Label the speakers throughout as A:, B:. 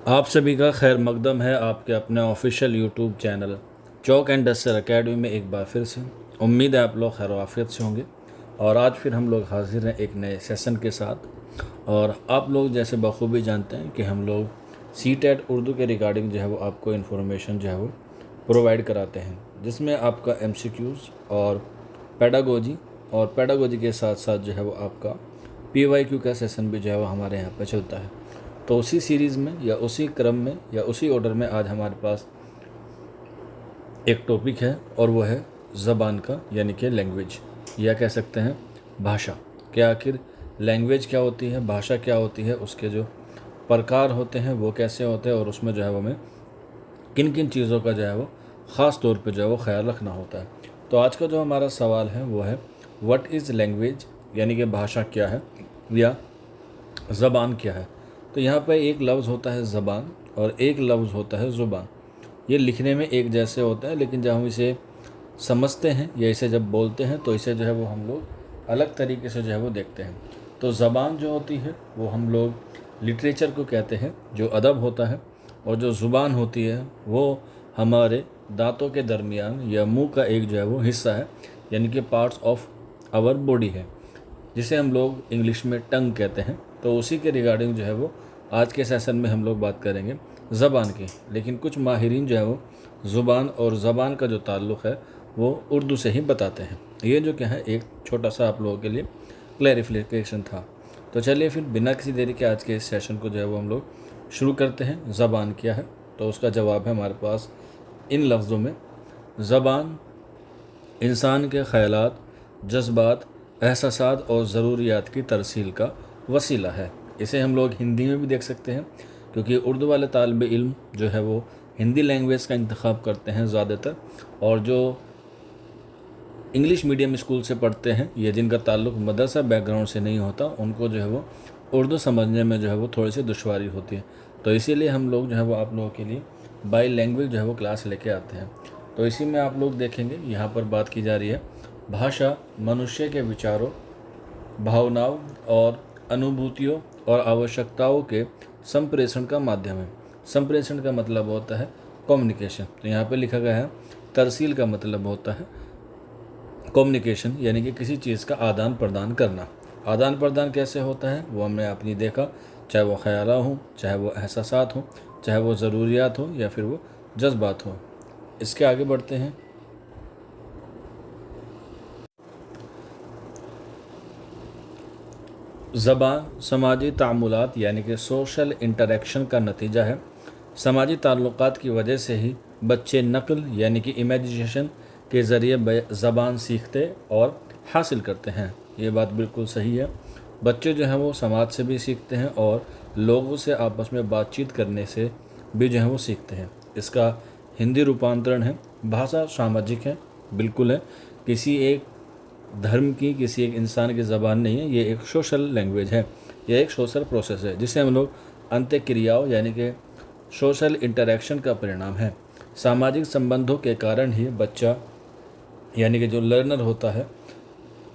A: आप सभी का खैर मकदम है आपके अपने official YouTube channel chalk and duster academy में एक बार फिर से। उम्मीद है आप लोग खैर आफियत से होंगे और आज फिर हम लोग हाजिर हैं एक नए सेशन के साथ। और आप लोग जैसे बखूबी जानते हैं कि हम लोग सीटेट उर्दू के रिगार्डिंग जो है वो आपको इन्फॉर्मेशन जो है वो प्रोवाइड कराते हैं, जिसमें आपका एमसीक्यूज़ और पैडागोजी के साथ साथ जो है वो आपका पीवाईक्यू का सेशन भी जो है वो हमारे यहाँ पे चलता है। तो उसी सीरीज़ में या उसी क्रम में या उसी ऑर्डर में आज हमारे पास एक टॉपिक है और वो है ज़बान का, यानी कि लैंग्वेज, या कह सकते हैं भाषा। कि आखिर लैंग्वेज क्या होती है, भाषा क्या होती है, उसके जो प्रकार होते हैं वो कैसे होते हैं और उसमें जो है वो हमें किन किन चीज़ों का जो है वो ख़ास तौर पे जो है वो ख्याल रखना होता है। तो आज का जो हमारा सवाल है वो है व्हाट इज़ लैंग्वेज, यानी कि भाषा क्या है या ज़बान क्या है। तो यहाँ पर एक लफ्ज़ होता है ज़बान और एक लफ्ज़ होता है ज़ुबान। ये लिखने में एक जैसे होते हैं, लेकिन जब हम इसे समझते हैं या इसे जब बोलते हैं तो इसे जो है वो हम लोग अलग तरीके से जो है वो देखते हैं। तो ज़बान जो होती है वो हम लोग लिटरेचर को कहते हैं, जो अदब होता है, और जो ज़ुबान होती है वो हमारे दांतों के दरमियान या मुंह का एक जो है वो हिस्सा है, यानी कि पार्ट्स ऑफ आवर बॉडी है, जिसे हम लोग इंग्लिश में टंग कहते हैं। तो उसी के रिगार्डिंग जो है वो आज के सेशन में हम लोग बात करेंगे ज़बान की। लेकिन कुछ माहिरीन जो है वो ज़ुबान और ज़बान का जो ताल्लुक़ है वो उर्दू से ही बताते हैं। ये जो क्या है एक छोटा सा आप लोगों के लिए क्लैरिफिकेशन था। तो चलिए फिर बिना किसी देरी के आज के इस सेशन को जो है वो हम लोग शुरू करते हैं। ज़बान क्या है, तो उसका जवाब है हमारे पास इन लफ्ज़ों में। ज़बान इंसान के ख़यालात, जज्बात, एहसासात और ज़रूरियात की तरसील का वसीला है। इसे हम लोग हिंदी में भी देख सकते हैं, क्योंकि उर्दू वाले तालिब इल्म जो है वो हिंदी लैंग्वेज का इंतखाब करते हैं ज़्यादातर, और जो इंग्लिश मीडियम स्कूल से पढ़ते हैं या जिनका ताल्लुक़ मदरसा बैकग्राउंड से नहीं होता, उनको जो है वो उर्दू समझने में जो है वो थोड़ी सी दुश्वारी होती है। तो इसीलिए हम लोग जो है वो आप लोगों के लिए बाई लैंग्वेज जो है वो क्लास लेके आते हैं। तो इसी में आप लोग देखेंगे यहाँ पर बात की जा रही है भाषा मनुष्य के विचारों, भावनाओं और अनुभूतियों और आवश्यकताओं के संप्रेषण का माध्यम है। संप्रेषण का मतलब होता है कम्युनिकेशन। तो यहाँ पे लिखा गया है तरसील का मतलब होता है कम्युनिकेशन, यानी कि किसी चीज़ का आदान प्रदान करना। आदान प्रदान कैसे होता है वो हमने आपने देखा, चाहे वो ख्याल हो, चाहे वो एहसासात हो, चाहे वो ज़रूरियात हो या फिर वो जज्बात हो। इसके आगे बढ़ते हैं। ज़बान समाजी तामुलात यानी कि सोशल इंटरेक्शन का नतीजा है। समाजी ताल्लुकात की वजह से ही बच्चे नक़ल यानी कि इमेजिनेशन के ज़रिए ज़बान सीखते और हासिल करते हैं। ये बात बिल्कुल सही है। बच्चे जो हैं वो समाज से भी सीखते हैं और लोगों से आपस में बातचीत करने से भी जो है वो सीखते हैं। इसका हिंदी रूपांतरण है भाषा सामाजिक है, बिल्कुल है। किसी एक धर्म की, किसी एक इंसान की ज़बान नहीं है, ये एक सोशल लैंग्वेज है, ये एक सोशल प्रोसेस है, जिसे हम लोग अंत्य क्रियाओं यानी कि सोशल इंटरेक्शन का परिणाम है। सामाजिक संबंधों के कारण ही बच्चा यानी कि जो लर्नर होता है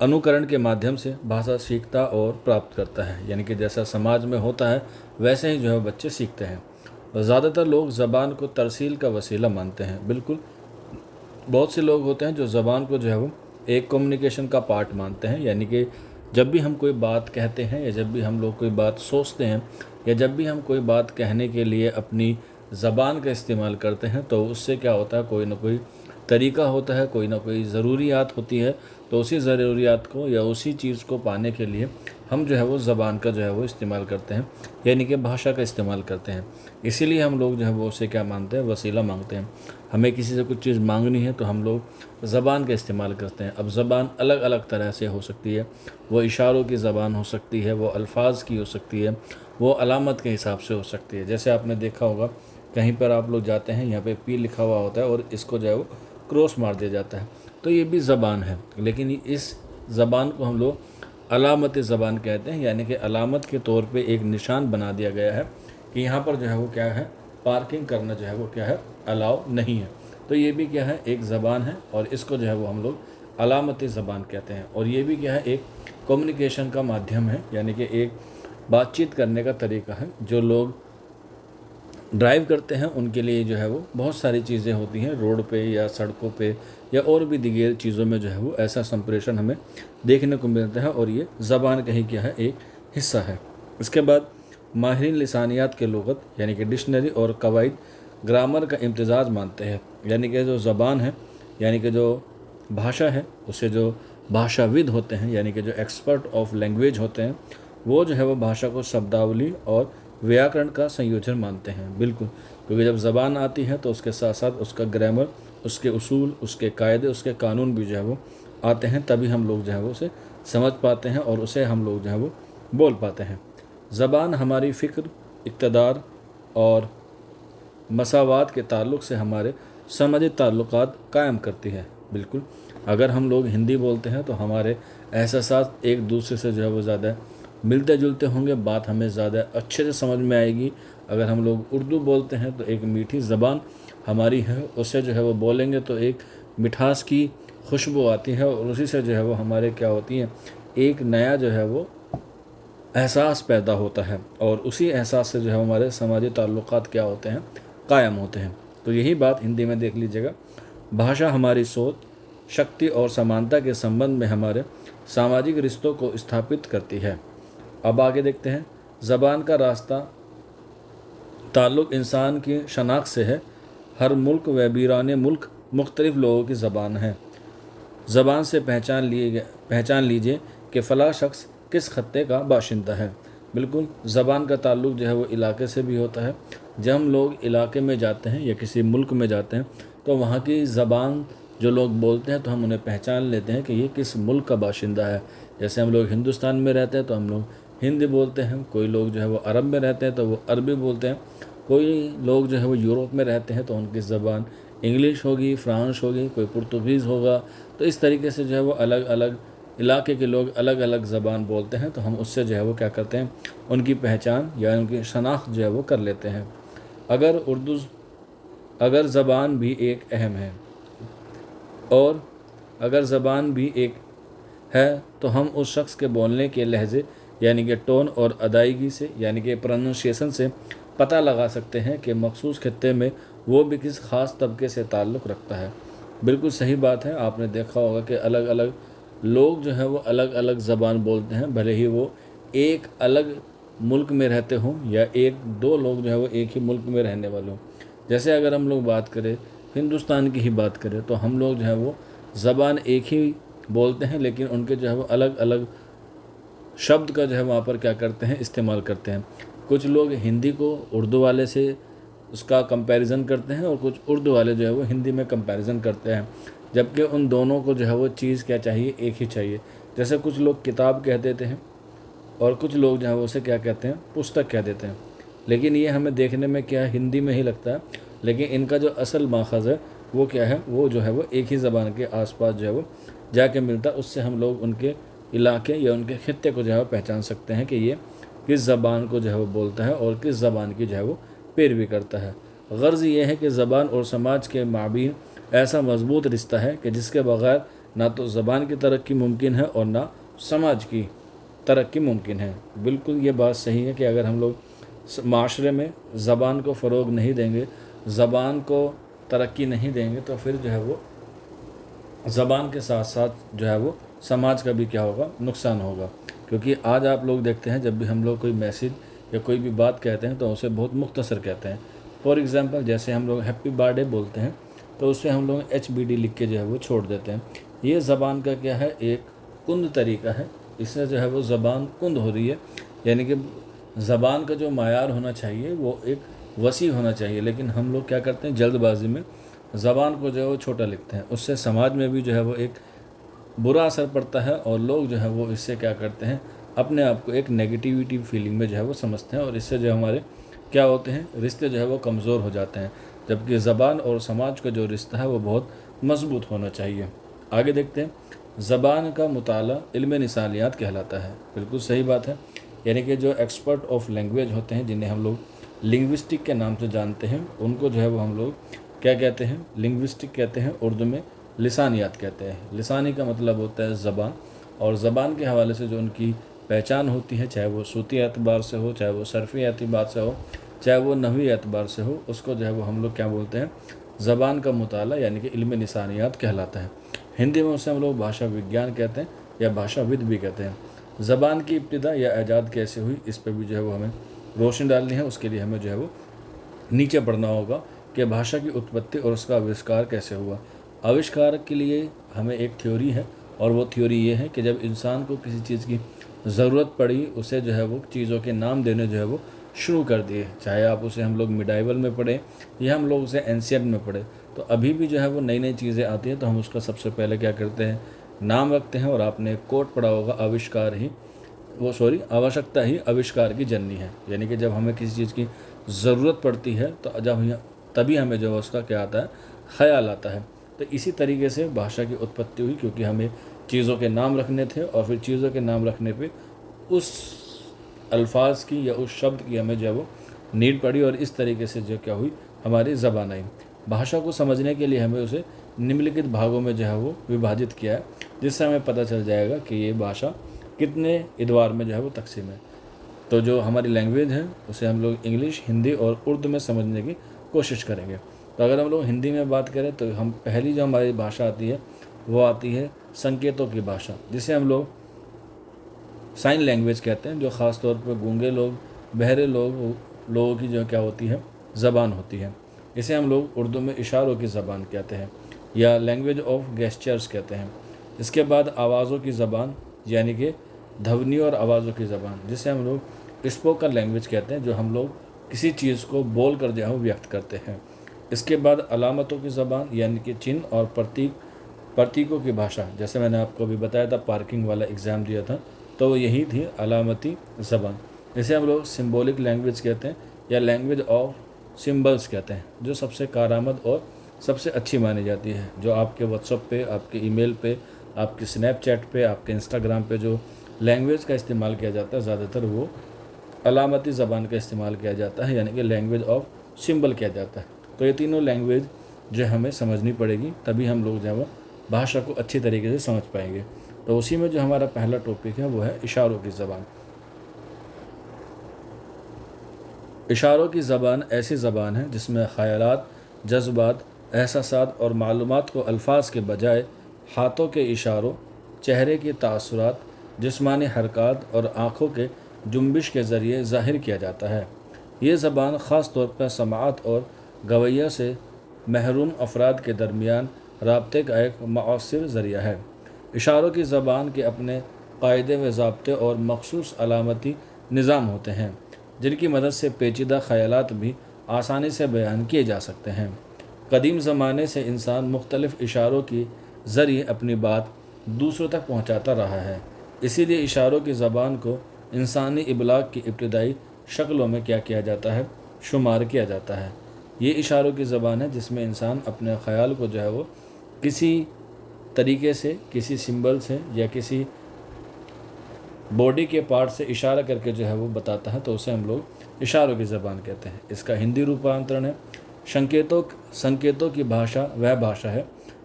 A: अनुकरण के माध्यम से भाषा सीखता और प्राप्त करता है, यानी कि जैसा समाज में होता है वैसे ही जो है बच्चे सीखते हैं। और ज़्यादातर लोग ज़बान को तरसील का वसीला मानते हैं। बिल्कुल, बहुत से लोग होते हैं जो ज़बान को जो है वो एक कम्युनिकेशन का पार्ट मानते हैं, यानी कि जब भी हम कोई बात कहते हैं या जब भी हम लोग कोई बात सोचते हैं या जब भी हम कोई बात कहने के लिए अपनी ज़बान का इस्तेमाल करते हैं तो उससे क्या होता है, कोई ना कोई तरीका होता है, कोई ना कोई ज़रूरियात होती है। तो उसी ज़रूरियात को या उसी चीज़ को पाने के लिए हम जो है वो ज़बान का जो है वो इस्तेमाल करते हैं, यानी कि भाषा का इस्तेमाल करते हैं। इसीलिए हम लोग जो है वो उसे क्या मानते हैं, वसीला मांगते हैं। हमें किसी से कुछ चीज़ मांगनी है तो हम लोग ज़बान का इस्तेमाल करते हैं। अब ज़बान अलग अलग तरह से हो सकती है, वो इशारों की ज़बान हो सकती है, वो अल्फाज की हो सकती है, वो अलामत के हिसाब से हो सकती है। जैसे आपने देखा होगा कहीं पर आप लोग जाते हैं, यहाँ पे पी लिखा हुआ होता है और इसको जो है वो क्रॉस मार दिया जाता है, तो ये भी ज़बान है। लेकिन इस ज़बान को हम लोग अलामत ज़बान कहते हैं, यानी कि अलामत के तौर पे एक निशान बना दिया गया है कि यहाँ पर जो है वो क्या है, पार्किंग करना जो है वो क्या है, अलाउ नहीं है। तो ये भी क्या है, एक ज़बान है और इसको जो है वो हम लोग अलामत ज़बान कहते हैं। और ये भी क्या है, एक कम्युनिकेशन का माध्यम है, यानी कि एक बातचीत करने का तरीका है। जो लोग ड्राइव करते हैं उनके लिए जो है वो बहुत सारी चीज़ें होती हैं रोड पे या सड़कों पे या और भी दिगेर चीज़ों में जो है वो ऐसा संप्रेषण हमें देखने को मिलता है, और ये ज़बान का ही क्या है, एक हिस्सा है। इसके बाद माहिरीन लिसानियात के लुग़त यानी कि डिक्शनरी और कवायद ग्रामर का इम्तिजाज मानते हैं, यानी कि जो ज़बान है यानी कि जो भाषा है उसे जो भाषाविद होते हैं यानी कि जो एक्सपर्ट ऑफ लैंग्वेज होते हैं वो जो है वो भाषा को शब्दावली और व्याकरण का संयोजन मानते हैं। बिल्कुल, क्योंकि जब ज़बान आती है तो उसके साथ साथ उसका ग्रामर, उसके उसूल, उसके कायदे, उसके कानून भी जो है वो आते हैं, तभी हम लोग जो है वो उसे समझ पाते हैं और उसे हम लोग जो है वो बोल पाते हैं। ज़बान हमारी फ़िक्र, इक़्तिदार और मसावात के ताल्लुक़ से हमारे समाजी ताल्लुक़ात कायम करती है। बिल्कुल, अगर हम लोग हिंदी बोलते हैं तो हमारे एहसास एक दूसरे से जो है वो ज़्यादा मिलते जुलते होंगे, बात हमें ज़्यादा अच्छे से समझ में आएगी। अगर हम लोग उर्दू बोलते हैं तो एक मीठी ज़बान हमारी है, उससे जो है वो बोलेंगे तो एक मिठास की खुशबू आती है, और उसी से जो है वो हमारे क्या होती है, एक नया जो है वो एहसास पैदा होता है, और उसी एहसास से जो है हमारे समाजी ताल्लुक़ात क्या होते हैं, कायम होते हैं। तो यही बात हिंदी में देख लीजिएगा। भाषा हमारी सोच, शक्ति और समानता के संबंध में हमारे सामाजिक रिश्तों को स्थापित करती है। अब आगे देखते हैं, ज़बान का रास्ता ताल्लुक़ इंसान की शनाख्त से है। हर मुल्क व बीराने मुल्क मुख्तलिफ़ लोगों की ज़बान है। ज़बान से पहचान लीजिए कि फ़लाँ शख्स किस खत्ते का बाशिंदा है। बिल्कुल, ज़बान का ताल्लुक़ जो है वो इलाके से भी होता है। जब हम लोग इलाके में जाते हैं या किसी मुल्क में जाते हैं तो वहाँ की ज़बान जो लोग बोलते हैं तो हम उन्हें पहचान लेते हैं कि ये किस मुल्क का बाशिंदा है। जैसे हम लोग हिंदुस्तान में रहते हैं तो हम लोग हिंदी बोलते हैं, कोई लोग जो है वो अरब में रहते हैं तो वो अरबी बोलते हैं, कोई लोग जो है वो यूरोप में रहते हैं तो उनकी ज़बान इंग्लिश होगी, फ्रांस होगी, कोई पुर्तगीज़ होगा। तो इस तरीके से जो है वो अलग अलग इलाके के लोग अलग अलग ज़बान बोलते हैं, तो हम उससे जो है वो क्या करते हैं, उनकी पहचान या उनकी शनाख्त जो है वो कर लेते हैं। अगर ज़बान भी एक अहम है और अगर ज़बान भी एक है तो हम उस शख्स के बोलने के लहजे यानी कि टोन और अदायगी से यानी कि प्रोनाउंसिएशन से पता लगा सकते हैं कि मखसूस खित्ते में वो भी किस ख़ास तबके से ताल्लुक़ रखता है। बिल्कुल सही बात है। आपने देखा होगा कि अलग अलग लोग जो है वो अलग अलग ज़बान बोलते हैं, भले ही वो एक अलग मुल्क में रहते हों या एक दो लोग जो है वो एक ही मुल्क में रहने वाले हों। जैसे अगर हम लोग बात करें हिंदुस्तान की ही बात करें तो हम लोग जो है वो ज़बान एक ही बोलते हैं, लेकिन उनके जो है वो अलग अलग शब्द का जो है वहाँ पर क्या करते हैं, इस्तेमाल करते हैं। कुछ लोग हिंदी को उर्दू वाले से उसका कंपैरिजन करते हैं और कुछ उर्दू वाले जो है वो हिंदी में कंपैरिजन करते हैं, जबकि उन दोनों को जो है वो चीज़ क्या चाहिए, एक ही चाहिए। जैसे कुछ लोग किताब कह देते हैं और कुछ लोग जो है वो उसे क्या कहते हैं, पुस्तक कह देते हैं, लेकिन ये हमें देखने में क्या हिंदी में ही लगता है, लेकिन इनका जो असल माखज़ है वो क्या है, वो जो है वो एक ही ज़बान के आसपास जो है वो जाके मिलता है। उससे हम लोग उनके इलाके या उनके खित्ते को जो है पहचान सकते हैं कि ये किस ज़बान को जो है वो बोलता है और किस ज़बान की जो है वो पैरवी करता है। गर्ज़ ये है कि ज़बान और समाज के माबीन ऐसा मजबूत रिश्ता है कि जिसके बग़ैर ना तो ज़बान की तरक्की मुमकिन है और ना समाज की तरक्की मुमकिन है। बिल्कुल ये बात सही है कि अगर हम लोग माशरे में ज़बान को फ़रोग़ नहीं देंगे, ज़बान को तरक्की नहीं देंगे, तो फिर जो है वो ज़बान के साथ साथ जो है वो समाज का भी क्या होगा, नुकसान होगा। क्योंकि आज आप लोग देखते हैं जब भी हम लोग कोई मैसेज या कोई भी बात कहते हैं तो उसे बहुत मुख्तसर कहते हैं। फॉर एग्ज़ाम्पल जैसे हम लोग हैप्पी बर्थडे बोलते हैं तो उससे हम लोग HBD लिख के जो है वो छोड़ देते हैं। ये ज़बान का क्या है, एक कुंद तरीका है। इससे जो है वो ज़बान कुंद हो रही है, यानी कि ज़बान का जो मायार होना चाहिए वो एक वसी होना चाहिए, लेकिन हम लोग क्या करते हैं, जल्दबाजी में ज़बान को जो है वो छोटा लिखते हैं। उससे समाज में भी जो है वो एक बुरा असर पड़ता है और लोग जो है वो इससे क्या करते हैं, अपने आप को एक नेगेटिविटी फीलिंग में जो है वो समझते हैं, और इससे जो हमारे क्या होते हैं, रिश्ते जो है वो कमज़ोर हो जाते हैं। जबकि ज़बान और समाज का जो रिश्ता है वो बहुत मजबूत होना चाहिए। आगे देखते हैं, ज़बान का मुताला इल्म निसानियात कहलाता है। बिल्कुल सही बात है। यानी कि जो एक्सपर्ट ऑफ लैंग्वेज होते हैं, जिन्हें हम लोग लिंग्विस्टिक के नाम से जानते हैं, उनको जो है वो हम लोग क्या कहते हैं, लिंग्विस्टिक कहते हैं। उर्दू में लिसानियात कहते हैं। लिसानी का मतलब होता है ज़बान, और ज़बान के हवाले से जो उनकी पहचान होती है, चाहे वो सूती एतबार से हो, चाहे वो सरफ़ी एतबार से हो, चाहे वो नहवी एतबार से हो, उसको जो है वो हम लोग क्या बोलते हैं, ज़बान का मुताला यानी कि इल्म निसानियात कहलाता है। हिंदी में उसे हम लोग भाषा विज्ञान कहते हैं या भाषाविद भी कहते हैं। ज़बान की इब्तिदा या ऐजाद कैसे हुई, इस पर भी जो है वो हमें रोशनी डालनी है। उसके लिए हमें जो है वो नीचे पढ़ना होगा कि भाषा की उत्पत्ति और उसका आविष्कार कैसे हुआ। आविष्कार के लिए हमें एक थ्योरी है, और वो थ्योरी ये है कि जब इंसान को किसी चीज़ की ज़रूरत पड़ी, उसे जो है वो चीज़ों के नाम देने जो है वो शुरू कर दिए। चाहे आप उसे हम लोग मिडाइवल में पढ़ें या हम लोग उसे एंशियंट में पढ़ें, तो अभी भी जो है वो नई नई चीज़ें आती हैं तो हम उसका सबसे पहले क्या करते हैं, नाम रखते हैं। और आपने एक कोट पढ़ा होगा, आवश्यकता ही आविष्कार की जननी है। यानी कि जब हमें किसी चीज़ की ज़रूरत पड़ती है तो तभी हमें जो है उसका क्या आता है, ख्याल आता है। तो इसी तरीके से भाषा की उत्पत्ति हुई, क्योंकि हमें चीज़ों के नाम रखने थे और फिर चीज़ों के नाम रखने पे उस अल्फाज की या उस शब्द की हमें जो है वो नीड पड़ी, और इस तरीके से जो क्या हुई, हमारी ज़बान आई। भाषा को समझने के लिए हमें उसे निम्नलिखित भागों में जो है वो विभाजित किया है, जिससे हमें पता चल जाएगा कि ये भाषा कितने इदवार में जो है वो तकसीम है। तो जो हमारी लैंग्वेज है उसे हम लोग इंग्लिश, हिंदी और उर्दू में समझने की कोशिश करेंगे। तो अगर हम लोग हिंदी में बात करें तो हम पहली जो हमारी भाषा आती है वो आती है संकेतों की भाषा, जिसे हम लोग साइन लैंग्वेज कहते हैं, जो ख़ास तौर पर गूंगे लोग, बहरे लोगों की जो क्या होती है, ज़बान होती है। इसे हम लोग उर्दू में इशारों की ज़बान कहते हैं या लैंग्वेज ऑफ गेस्चर्स कहते हैं। इसके बाद आवाज़ों की ज़बान यानी कि ध्वनियों और आवाज़ों की ज़बान, जिसे हम लोग स्पोकन लैंग्वेज कहते हैं, जो हम लोग किसी चीज़ को बोल कर जो है व्यक्त करते हैं। इसके बाद अलामतों की ज़बान यानी कि चिन्ह और प्रतीकों की भाषा, जैसे मैंने आपको अभी बताया था, पार्किंग वाला एग्ज़ाम दिया था, तो वो यही थी अलामती ज़बान। इसे हम लोग सिंबॉलिक लैंग्वेज कहते हैं या लैंग्वेज ऑफ सिंबल्स कहते हैं, जो सबसे कारआमद और सबसे अच्छी मानी जाती है। जो आपके व्हाट्सएप पे, आपके ईमेल पे, आपके स्नैपचैट पे, आपके इंस्टाग्राम पे जो लैंग्वेज का इस्तेमाल किया जाता है, ज़्यादातर वो अलामती ज़बान का इस्तेमाल किया जाता है, यानी कि लैंग्वेज ऑफ सिंबल किया जाता है। तो ये तीनों लैंग्वेज जो हमें समझनी पड़ेगी, तभी हम लोग जो है वो भाषा को अच्छी तरीके से समझ पाएंगे। तो उसी में जो हमारा पहला टॉपिक है वो है इशारों की ज़बान। इशारों की ज़बान ऐसी ज़बान है जिसमें ख़यालात, जज्बात, एहसासात और मालूमात को अल्फाज के बजाय हाथों के इशारों, चेहरे के तासुरात, जिस्मानी हरकत और आँखों के जुम्बिश के ज़रिए ज़ाहिर किया जाता है। ये ज़बान ख़ास तौर पर समाअत और गवैया से महरूम अफराद के दरमियान राब्ते का एक मौसर ज़रिया है। इशारों की ज़बान के अपने कायदे व ज़ाब्ते और मखसूस अलामती निज़ाम होते हैं, जिनकी मदद से पेचीदा ख़यालात भी आसानी से बयान किए जा सकते हैं। कदीम ज़माने से इंसान मुख्तलिफ़ इशारों के ज़रिए अपनी बात दूसरों तक पहुँचाता रहा है। इसीलिए इशारों की ज़बान को इंसानी इबलाग की इब्तिदाई शक्लों में क्या किया जाता है, शुमार किया जाता है। ये इशारों की ज़बान है जिसमें इंसान अपने ख़याल को जो है वो किसी तरीके से, किसी सिंबल से या किसी बॉडी के पार्ट से इशारा करके जो है वो बताता है, तो उसे हम लोग इशारों की ज़बान कहते हैं। इसका हिंदी रूपांतरण है संकेतों की भाषा वह भाषा है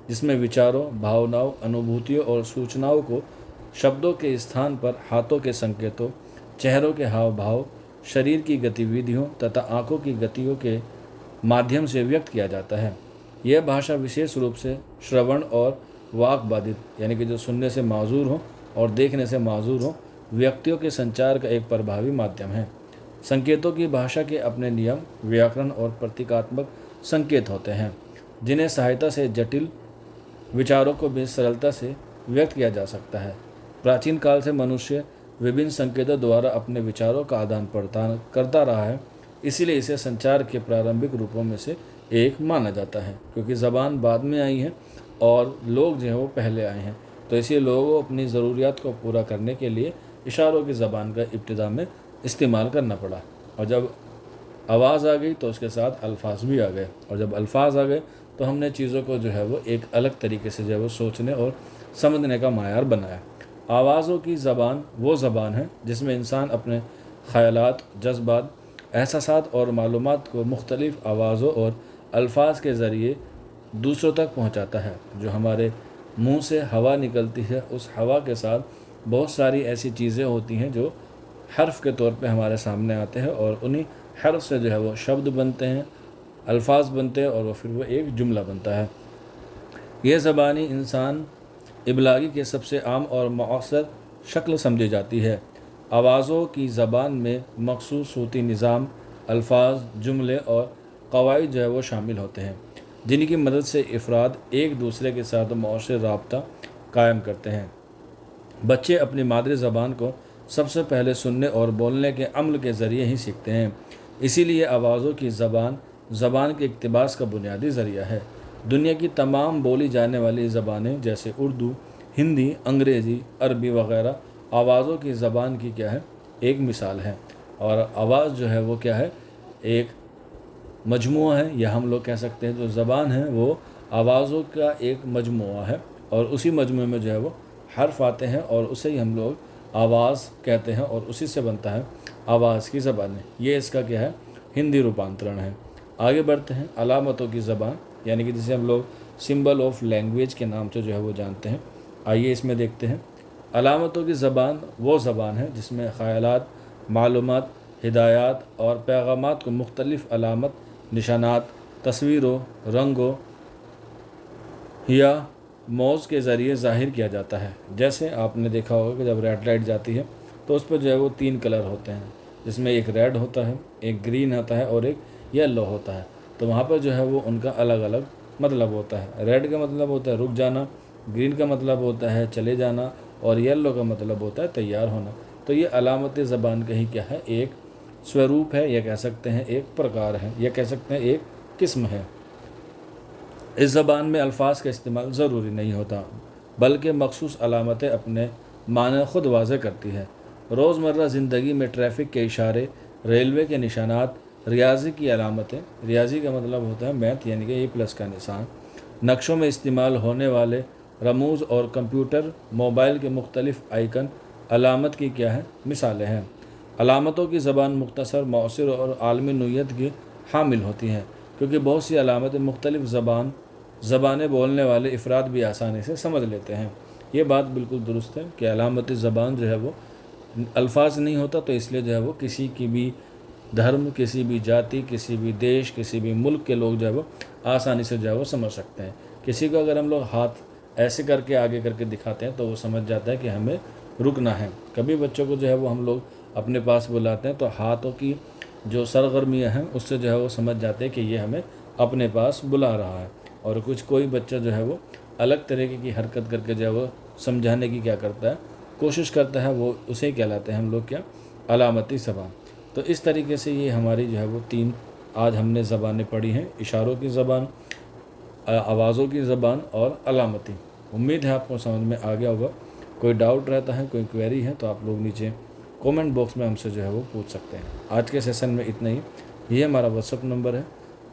A: जिसमें विचारों, भावनाओं, अनुभूतियों और सूचनाओं को शब्दों के स्थान पर हाथों के संकेतों, चेहरों के हाव भाव, शरीर की गतिविधियों तथा आँखों की गतियों के माध्यम से व्यक्त किया जाता है। यह भाषा विशेष रूप से श्रवण और वाक बाधित यानी कि जो सुनने से माजूर हो और देखने से माजूर हो व्यक्तियों के संचार का एक प्रभावी माध्यम है। संकेतों की भाषा के अपने नियम, व्याकरण और प्रतीकात्मक संकेत होते हैं, जिन्हें सहायता से जटिल विचारों को भी सरलता से व्यक्त किया जा सकता है। प्राचीन काल से मनुष्य विभिन्न संकेतों द्वारा अपने विचारों का आदान प्रदान करता रहा है, इसीलिए इसे संचार के प्रारंभिक रूपों में से एक माना जाता है। क्योंकि ज़बान बाद में आई है और लोग जो है वो पहले आए हैं, तो इसलिए लोगों को अपनी ज़रूरियात को पूरा करने के लिए इशारों की ज़बान का इब्तिदा में इस्तेमाल करना पड़ा। और जब आवाज़ आ गई तो उसके साथ अल्फाज भी आ गए, और जब अल्फाज आ गए तो हमने चीज़ों को जो है वो एक अलग तरीके से जो है वो सोचने और समझने का मायार बनाया। आवाज़ों की ज़बान वो ज़बान है जिसमें इंसान अपने ख़यालात, जज्बात, एहसासात और मालूमात को मुख्तलिफ़ आवाज़ों और अल्फाज के ज़रिए दूसरों तक पहुंचाता है। जो हमारे मुंह से हवा निकलती है, उस हवा के साथ बहुत सारी ऐसी चीज़ें होती हैं जो हर्फ के तौर पे हमारे सामने आते हैं, और उन्हीं حرف से जो है वो शब्द बनते हैं, अल्फाज बनते हैं और वो फिर वो एक जुमला बनता है। ये ज़बानी इंसान इबलागी के सबसे आम और मौसर शक्ल समझी जाती है। आवाज़ों की ज़बान में मखसूस सूती निज़ाम, अल्फाज, जुमले और कवायद जो है वो शामिल होते हैं, जिनकी मदद से अफराद एक दूसरे के साथ मौसर राब्ता कायम करते हैं। बच्चे अपनी मादरी ज़बान को सबसे पहले सुनने और बोलने के अमल के ज़रिए ही सीखते हैं। इसीलिए आवाज़ों की ज़बान के इक़्तिबास का बुनियादी ज़रिया है। दुनिया की तमाम बोली जाने वाली ज़बानें जैसे उर्दू, हिंदी, अंग्रेज़ी, अरबी वग़ैरह आवाज़ों की ज़बान की क्या है, एक मिसाल है। और आवाज़ जो है वो क्या है, एक मजमुआ है, या हम लोग कह सकते हैं जो ज़बान है वो आवाज़ों का एक मजमुआ है, और उसी मजमुए में जो है वो हर्फ आते हैं और उसे ही हम लोग आवाज़ कहते हैं, और उसी से बनता है आवाज़ की ज़बानें। ये इसका क्या है, हिंदी रूपांतरण है। आगे बढ़ते हैं। अलामतों की ज़बान, यानी कि जिसे हम लोग सिंबल ऑफ लैंग्वेज के नाम से जो है वो जानते हैं। आइए इसमें देखते हैं। अलामतों की ज़बान वो ज़बान है जिसमें ख़यालात, मालूमात, हिदायत और पैगामात को मुख्तलिफ़ अलामत, निशानात, तस्वीरों, रंगों या मौज के ज़रिए ज़ाहिर किया जाता है। जैसे आपने देखा होगा कि जब रेड लाइट जाती है तो उस पर जो है वो 3 कलर होते हैं, जिसमें एक रेड होता है, एक ग्रीन होता है और एक येलो होता है। तो वहाँ पर जो है वो उनका अलग अलग मतलब होता है। रेड का मतलब होता है रुक जाना, ग्रीन का मतलब होता है चले जाना, और येलो का मतलब होता है तैयार होना। तो ये अलामत ज़बान का ही क्या है, एक स्वरूप है, या कह सकते हैं एक प्रकार है, या कह सकते हैं एक किस्म है। इस ज़बान में अल्फाज का इस्तेमाल ज़रूरी नहीं होता, बल्कि मखसूस अलामतें अपने माने ख़ुद वाज़े करती है। रोज़मर्रा ज़िंदगी में ट्रैफ़िक के इशारे, रेलवे के निशानात, रियाजी की अलामतें, रियाजी का मतलब होता है मैथ, यानी कि ए+ का निशान, नक्शों में इस्तेमाल होने वाले रमूज़ और कंप्यूटर, मोबाइल के मुख्तलिफ़ आइकन अलामत की क्या है, मिसालें हैं। अलामतों की ज़बान मुख्तसर, मौसर और आलमी नोयत की हामिल होती हैं, क्योंकि बहुत सी अलामतें मुख्तलिफ़ ज़बानें बोलने वाले अफराद भी आसानी से समझ लेते हैं। ये बात बिल्कुल दुरुस्त है कि अलामती ज़बान जो है वो अल्फाज नहीं होता, तो इसलिए जो है वो किसी की भी धर्म, किसी भी जाति, किसी भी देश, किसी भी मुल्क के लोग जो है वो आसानी से जो है वो समझ सकते हैं। किसी को अगर हम लोग हाथ ऐसे करके आगे करके दिखाते हैं तो वो समझ जाता है कि हमें रुकना है। कभी बच्चों को जो है वो हम लोग अपने पास बुलाते हैं तो हाथों की जो सरगर्मियाँ हैं उससे जो है वो समझ जाते हैं कि ये हमें अपने पास बुला रहा है। और कोई बच्चा जो है वो अलग तरीके की हरकत करके जो है वो समझाने की क्या करता है, कोशिश करता है, वो उसे कहलाते हैं हम लोग क्या, अलामती ज़बान। तो इस तरीके से ये हमारी जो है वो 3 आज हमने ज़बानें पढ़ी हैं, इशारों की ज़बान, आवाज़ों की ज़बान और अलामती। उम्मीद है आपको समझ में आ गया होगा। कोई डाउट रहता है, कोई क्वेरी है तो आप लोग नीचे कमेंट बॉक्स में हमसे जो है वो पूछ सकते हैं। आज के सेशन में इतना ही। ये हमारा व्हाट्सअप नंबर है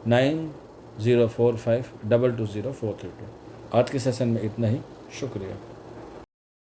A: 9045220432। आज के सेशन में इतना ही। शुक्रिया।